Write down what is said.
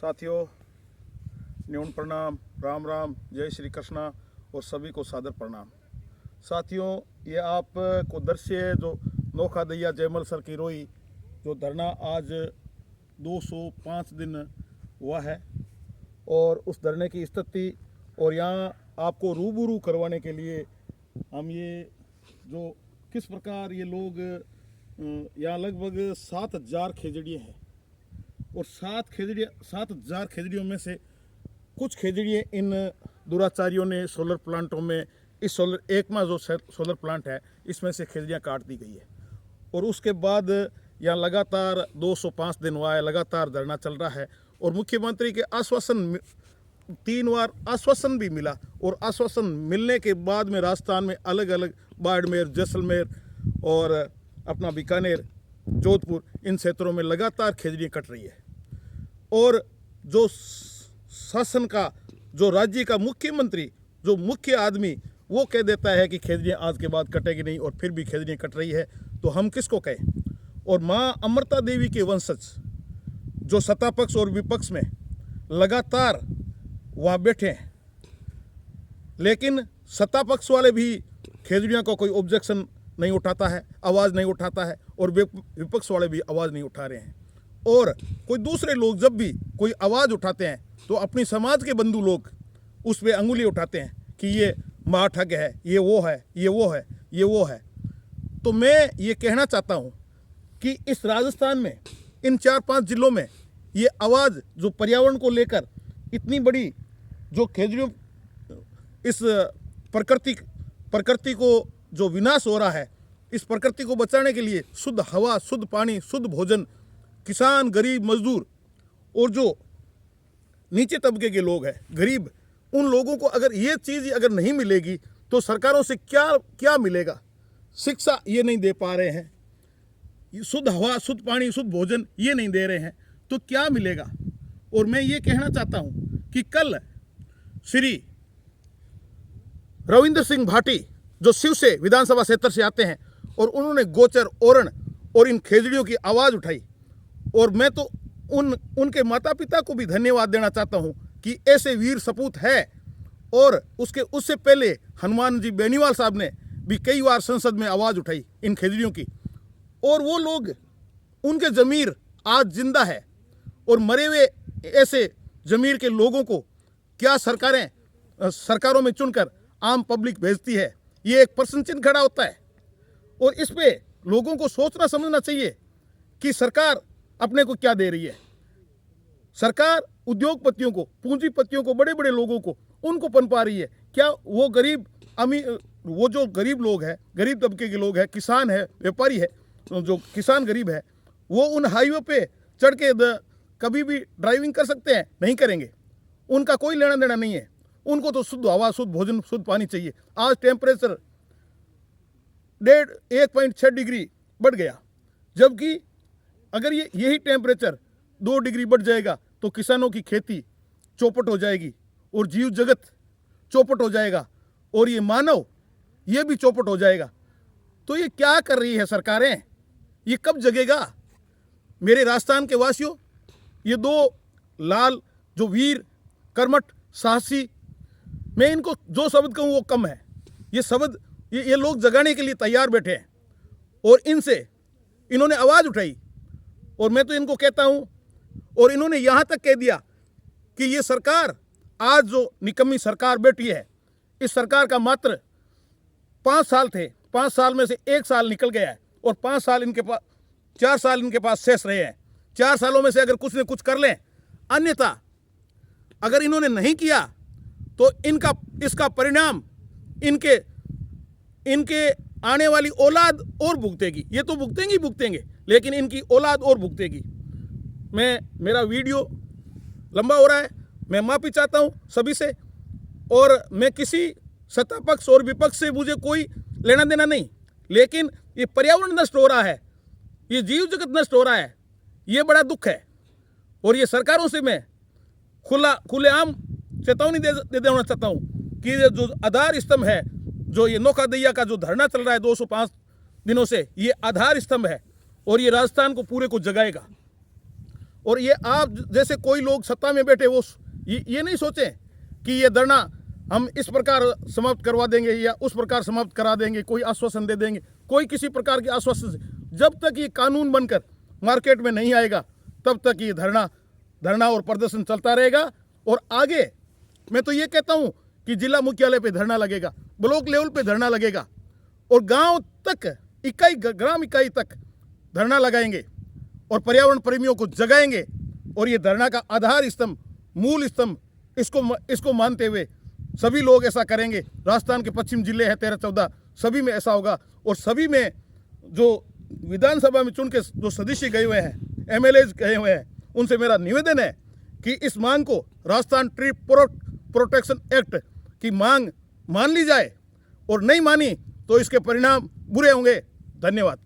साथियों, न्यून प्रणाम, राम राम, जय श्री कृष्णा और सभी को सादर प्रणाम। साथियों, ये आपको दृश्य जो नोखा दैया जयमल सर की रोई जो धरना आज 205 दिन हुआ है और उस धरने की स्थिति और यहाँ आपको रूबरू करवाने के लिए हम ये जो किस प्रकार ये लोग यहाँ लगभग 7,000 खेजड़ियाँ हैं और 7,000 खेजड़ियों में से कुछ खेजड़ियाँ इन दुराचारियों ने सोलर प्लांटों में इस सोलर एकमा जो सोलर प्लांट है इसमें से खेजड़ियाँ काट दी गई है। और उसके बाद यहाँ लगातार 205 दिन हुआ है, लगातार धरना चल रहा है और मुख्यमंत्री के आश्वासन 3 बार आश्वासन भी मिला और आश्वासन मिलने के बाद में राजस्थान में अलग अलग बाड़मेर, जैसलमेर और अपना बीकानेर, जोधपुर इन क्षेत्रों में लगातार खेजड़ियाँ कट रही है। और जो शासन का जो राज्य का मुख्यमंत्री जो मुख्य आदमी वो कह देता है कि खेजड़ियाँ आज के बाद कटेगी नहीं और फिर भी खेजड़ियाँ कट रही है, तो हम किसको कहें। और माँ अमृता देवी के वंशज जो सत्ता पक्ष और विपक्ष में लगातार वहाँ बैठे हैं, लेकिन सत्ता पक्ष वाले भी खेजड़ियों को कोई ऑब्जेक्शन नहीं उठाता है, आवाज़ नहीं उठाता है और विपक्ष वाले भी आवाज़ नहीं उठा रहे हैं। और कोई दूसरे लोग जब भी कोई आवाज़ उठाते हैं तो अपनी समाज के बंधु लोग उस पर अंगुली उठाते हैं कि ये महाठग है, ये वो है, ये वो है, ये वो है। तो मैं ये कहना चाहता हूँ कि इस राजस्थान में इन 4-5 जिलों में ये आवाज़ जो पर्यावरण को लेकर इतनी बड़ी जो खेजड़ियों इस प्रकृति को जो विनाश हो रहा है, इस प्रकृति को बचाने के लिए शुद्ध हवा, शुद्ध पानी, शुद्ध भोजन, किसान, गरीब, मजदूर और जो नीचे तबके के लोग हैं, गरीब, उन लोगों को अगर ये चीज़ अगर नहीं मिलेगी तो सरकारों से क्या मिलेगा। शिक्षा ये नहीं दे पा रहे हैं, शुद्ध हवा, शुद्ध पानी, शुद्ध भोजन ये नहीं दे रहे हैं, तो क्या मिलेगा। और मैं ये कहना चाहता हूँ कि कल श्री रविंद्र सिंह भाटी जो शिव से विधानसभा क्षेत्र से आते हैं और उन्होंने गोचर, ओरण और इन खेजड़ियों की आवाज़ उठाई और मैं तो उनके माता पिता को भी धन्यवाद देना चाहता हूं कि ऐसे वीर सपूत है। और उससे पहले हनुमान जी बेनीवाल साहब ने भी कई बार संसद में आवाज़ उठाई इन खेजड़ियों की और वो लोग, उनके ज़मीर आज जिंदा है। और मरे हुए ऐसे ज़मीर के लोगों को क्या सरकारों में चुनकर आम पब्लिक भेजती है, ये एक प्रश्न चिन्ह खड़ा होता है। और इस पे लोगों को सोचना समझना चाहिए कि सरकार अपने को क्या दे रही है। सरकार उद्योगपतियों को, पूंजीपतियों को, बड़े बड़े लोगों को उनको पनपा रही है। क्या वो गरीब वो जो गरीब लोग हैं, गरीब तबके के लोग हैं, किसान है, व्यापारी है, जो किसान गरीब है, वो उन हाईवे पे चढ़ के कभी भी ड्राइविंग कर सकते हैं? नहीं करेंगे। उनका कोई लेना देना नहीं है। उनको तो शुद्ध हवा, शुद्ध भोजन, शुद्ध पानी चाहिए। आज टेम्परेचर 1.6 डिग्री बढ़ गया, जबकि अगर यही टेम्परेचर 2 डिग्री बढ़ जाएगा तो किसानों की खेती चौपट हो जाएगी और जीव जगत चौपट हो जाएगा और ये मानव ये भी चौपट हो जाएगा। तो ये क्या कर रही है सरकारें? ये कब जगेगा? मेरे राजस्थान के वासियों, ये 2 लाल जो वीर, कर्मठ, साहसी, मैं इनको जो शब्द कहूँ वो कम है। ये शब्द ये लोग जगाने के लिए तैयार बैठे हैं और इन्होंने आवाज़ उठाई और मैं तो इनको कहता हूँ। और इन्होंने यहाँ तक कह दिया कि ये सरकार आज जो निकम्मी सरकार बैठी है, इस सरकार का मात्र 5 साल थे, 5 साल में से 1 साल निकल गया है और 4 साल इनके पास शेष रहे हैं। 4 सालों में से अगर कुछ न कुछ कर लें, अन्यथा अगर इन्होंने नहीं किया तो इसका परिणाम इनके आने वाली औलाद और भुगतेगी। ये तो भुगतेंगे, लेकिन इनकी औलाद और भुगतेगी। मेरा वीडियो लंबा हो रहा है, मैं माफ़ी चाहता हूँ सभी से। और मैं किसी सत्ता पक्ष और विपक्ष से मुझे कोई लेना देना नहीं, लेकिन ये पर्यावरण नष्ट हो रहा है, ये जीव जगत नष्ट हो रहा है, ये बड़ा दुख है। और ये सरकारों से मैं खुलेआम चेतावनी दे देना चाहता हूँ कि ये जो आधार स्तंभ है, जो ये नोखा दैया का जो धरना चल रहा है 205 दिनों से, ये आधार स्तंभ है और ये राजस्थान को पूरे को जगाएगा। और ये आप जैसे कोई लोग सत्ता में बैठे वो ये नहीं सोचें कि ये धरना हम इस प्रकार समाप्त करवा देंगे या उस प्रकार समाप्त करा देंगे, कोई आश्वासन दे देंगे। कोई किसी प्रकार के आश्वासन, जब तक ये कानून बनकर मार्केट में नहीं आएगा तब तक ये धरना और प्रदर्शन चलता रहेगा। और आगे मैं तो ये कहता हूँ कि जिला मुख्यालय पे धरना लगेगा, ब्लॉक लेवल पे धरना लगेगा और गांव तक ग्राम इकाई तक धरना लगाएंगे और पर्यावरण प्रेमियों को जगाएंगे। और ये धरना का आधार स्तंभ, मूल स्तंभ, इसको मानते हुए सभी लोग ऐसा करेंगे। राजस्थान के पश्चिम जिले हैं 13-14, सभी में ऐसा होगा। और सभी में जो विधानसभा में चुन के जो सदस्य गए हुए हैं, MLAs गए हुए हैं, उनसे मेरा निवेदन है कि इस मांग को, राजस्थान ट्री प्रोटेक्शन एक्ट की मांग मान ली जाए और नहीं मानी तो इसके परिणाम बुरे होंगे। धन्यवाद।